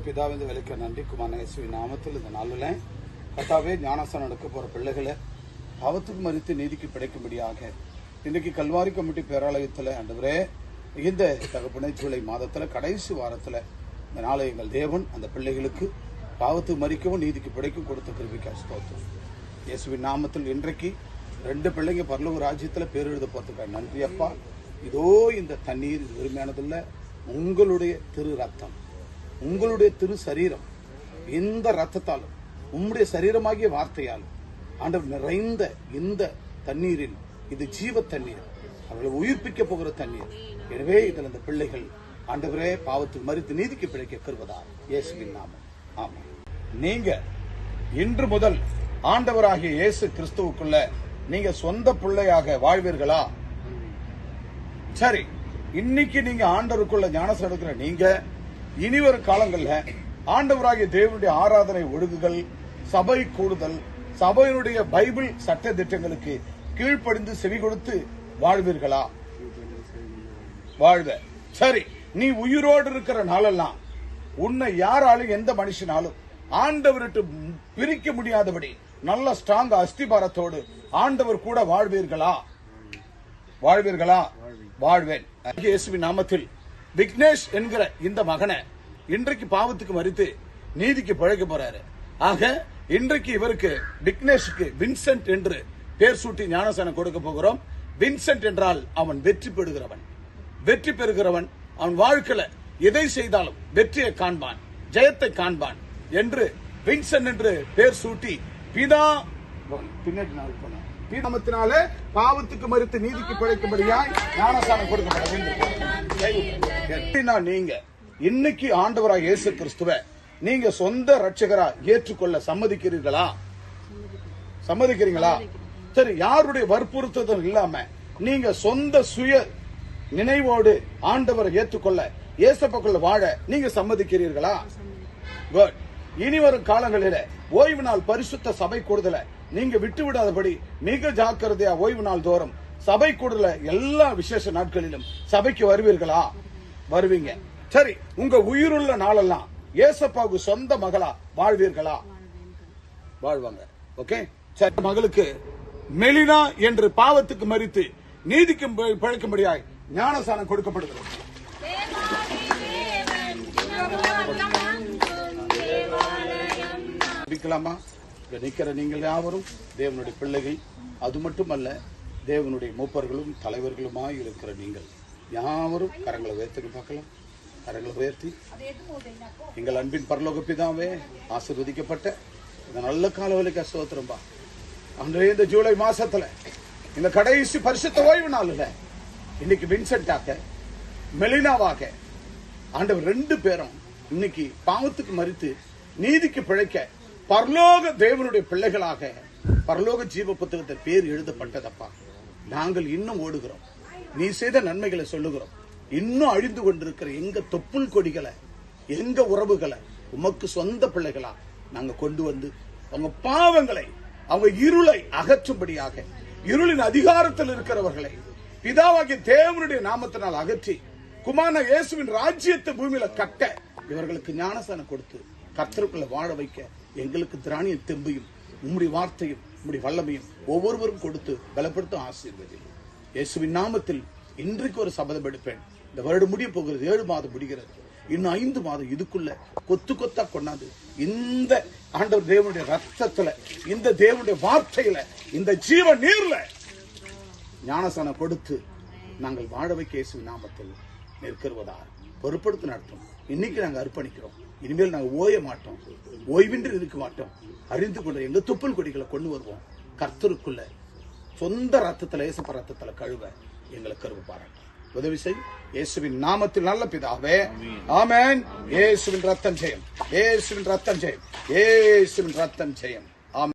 பிதாவே இந்த வேலைக்கு நன்றி. குமாரன் இயேசுவின் நாமத்தில் இந்த நாளில் கர்த்தாவே ஞானஸ்தானம் நடக்க போகிற பிள்ளைகளை பாவத்துக்கு மறித்து நீதிக்கு கிடைக்கும்படியாக இன்றைக்கு கல்வாரி கமிட்டி பேராலயத்தில் ஆண்டவரே இந்த தகப்பனை ஜூலை மாதத்தில் கடைசி வாரத்தில் இந்த நாளை எங்கள் தேவன் அந்த பிள்ளைகளுக்கு பாவத்துக்கு மறிக்கவும் நீதிக்கு பிழைக்கும் கொடுத்த கிருபைக்கு ஸ்தோத்திரம். இயேசுவின் நாமத்தில் இன்றைக்கு 2 பிள்ளைங்க பரலோக ராஜ்யத்தில் பேர் எழுத போகிறதுக்காக நன்றி அப்பா. இதோ இந்த தண்ணீர் உரிமையானதில்லை, உங்களுடைய திரு ரத்தம், உங்களுடைய திரு சரீரம், இந்த ரத்தத்தாலும் உம்முடைய சரீரமாகிய வார்த்தையாலும் ஆண்டவர் நிறைந்த இந்த தண்ணீரில் இது ஜீவ தண்ணீர், அவர்களை உயிர்ப்பிக்க போகிற தண்ணீர். எனவே இதில் இந்த பிள்ளைகள் ஆண்டவரே பாவத்துக்கு மறித்து நீதிக்கு பிழைக்க கருவதார் இயேசுவின் நாமம். ஆமா, நீங்க இன்று முதல் ஆண்டவராகிய இயேசு கிறிஸ்துவுக்குள்ள நீங்க சொந்த பிள்ளையாக வாழ்வீர்களா? சரி, இன்னைக்கு நீங்க ஆண்டவருக்குள்ள ஞானஸ்நானம் எடுக்கிற நீங்க இனிவரும் காலங்கள்ல ஆண்டவராகிய தேவனுடைய ஆராதனை ஒழுங்குகள், சபை கூடுதல், சபையினுடைய பைபிள் சட்ட திட்டங்களுக்கு கீழ்ப்படிந்து செவி கொடுத்து வாழ்வீர்களா? வாழ்வ. சரி, நீ உயிரோடு இருக்கிற நாளெல்லாம் உன்னை யாராலும் எந்த மனுஷனாலும் ஆண்டவர்கிட்ட பிரிக்க முடியாதபடி நல்ல ஸ்ட்ராங் அஸ்திபாரத்தோடு ஆண்டவர் கூட வாழ்வீர்களா? வாழ்வீர்களா? வாழ்வேன். இயேசுவின் நாமத்தில் விக்னேஷ் என்கிற இந்த மகனை இன்றைக்கு பாவத்துக்கு மறித்து நீதிக்கு பிழைக்க போறாரு. ஆக இன்றைக்கு இவருக்கு விக்னேஷுக்கு வின்சென்ட் என்று பேர் சூட்டி ஞானஸ்நானம் கொடுக்க போகிறோம். வின்சென்ட் என்றால் அவன் வெற்றி பெறுகிறவன், வெற்றி பெறுகிறவன். அவன் வாழ்க்கையில எதை செய்தாலும் வெற்றியை காண்பான், ஜெயத்தை காண்பான் என்று வின்சென்ட் என்று பேர் சூட்டி பிதா பின்னாடி நாமத்தினாலே பாவத்துக்கு மறித்து நீதிக்கு பிழைக்கும்படியாய் ஞானஸ்நானம் கொடுக்கப்பட வேண்டும். நீங்க இன்னைக்கு ஆண்டவராக இயேசு கிறிஸ்துவை நீங்க சொந்த ரட்சகரா ஏற்றுக்கொள்ள சம்மதிக்கிறீர்களா? சம்மதிக்கிறீங்களா? சரி, யாருடைய வற்புறுத்துதல் இல்லாம நீங்க சொந்த சுய நினைவோடு ஆண்டவரை ஏற்றுக்கொள்ள இயேசுக்குள்ள வாழ நீங்க சம்மதிக்கிறீர்களா? குட். இனி வரும் காலங்களில ஓய்வு நாள் பரிசுத்த சபை கூடுதல நீங்க விட்டு விடாதபடி மிக ஜாக்கிரதையா ஓய்வு நாள் தோறும் சபை கூடுதல எல்லா விசேஷ நாட்களிலும் சபைக்கு வருவீர்களா? வருவீங்க. சரி, உங்க உயிருள்ள நாளெல்லாம் ஏசப்பாவுக்கு சொந்த மகளா வாழ்வீர்களா? வாழ்வாங்க. ஓகே. சரி, மகளுக்கு மெலினா என்று பாவத்துக்கு மறித்து நீதிக்கும் பிழைக்கும்படியாய் ஞானஸ்நானம் கொடுக்கப்படுகிறது. நிற்கிற நீங்கள் யாவரும் தேவனுடைய பிள்ளைகள், அது மட்டுமல்ல தேவனுடைய மூப்பர்களும் தலைவர்களுமாய் இருக்கிற நீங்கள் யாவரும் கரங்களை உயர்த்தி பார்க்கலாம். கரங்களை உயர்த்தி, எங்கள் அன்பின் பரலோக பிதாவே, ஆசீர்வதிக்கப்பட்ட இந்த நல்ல காலவழிக்கு ஸ்தோத்திரம்பா. அன்றைய இந்த ஜூலை மாசத்துல இந்த கடைசி பரிசுத்த ஓய்வு நாள்ல இன்னைக்கு வின்சென்டாக மெலினாவாக ஆண்டவர் 2 பேரும் இன்னைக்கு பாவத்துக்கு மறித்து நீதிக்கு பிழைக்க பரலோக தேவனுடைய பிள்ளைகளாக பரலோக ஜீவ புத்தகத்தில் பேர் எழுதப்பட்டதப்பா. நாங்கள் இன்னும் ஓடுகிறோம், நீ செய்த நன்மைகளை சொல்லுகிறோம். இன்னும் அழிந்து கொண்டிருக்கிற எங்க தொப்புள் கொடிகளை, எங்க உறவுகளை உமக்கு சொந்த பிள்ளைகளா நாங்க கொண்டு வந்து அவங்க பாவங்களை, அவங்க இருளை அகற்றும்படியாக, இருளின் அதிகாரத்தில் இருக்கிறவர்களை பிதாவாகிய தேவனுடைய நாமத்தினால் அகற்றி குமாரன இயேசுவின் ராஜ்யத்தை பூமியில கட்ட இவர்களுக்கு ஞானஸ்நானம் கொடுத்து கர்த்தருக்குள்ள வாழ வைக்க எங்களுக்கு திராணிய தெம்பையும் உம்முடைய வார்த்தையும் உம்முடைய வல்லமையும் ஒவ்வொருவரும் கொடுத்து பலப்படுத்தும் ஆசீர்வதி. இயேசுவின் நாமத்தில் இன்றைக்கு ஒரு சபதம் எடுப்பேன். இந்த வருடம் முடிய போகிறது, 7 மாதம் முடிகிறது. இன்னும் 5 மாதம் இதுக்குள்ள கொத்து கொத்தா கொண்டாந்து இந்த ஆண்டவர் தேவனுடைய ரத்தத்துல, இந்த தேவனுடைய வார்த்தையில, இந்த ஜீவ நீர்ல ஞானஸ்நானம் கொடுத்து நாங்கள் வாழ வைக்க இயேசுவின் நாமத்தில் நிற்கிறவதா பொறுப்படுத்தி நடத்தும். இன்னைக்கு நாங்கள் அர்ப்பணிக்கிறோம். இனிமேல் நாங்கள் ஓய மாட்டோம், ஓய்வின்றி இருக்க மாட்டோம். அறிந்து கொண்ட எங்க தொப்புள் கொடிகளை கொண்டு வருவோம். கர்த்தருக்குள்ள சொந்த ரத்தத்துல, இயேசப்ப ரத்தத்துல கழுவ எங்களை கருவு பாராட்டு உதவி செய். இயேசுவின் நாமத்தில் நல்ல பிதாவே, ஆமென். இயேசுவின் ரத்தம் ஜெயம், இயேசுவின் ரத்தம் ஜெயம், இயேசுவின் ரத்தம் ஜெயம்.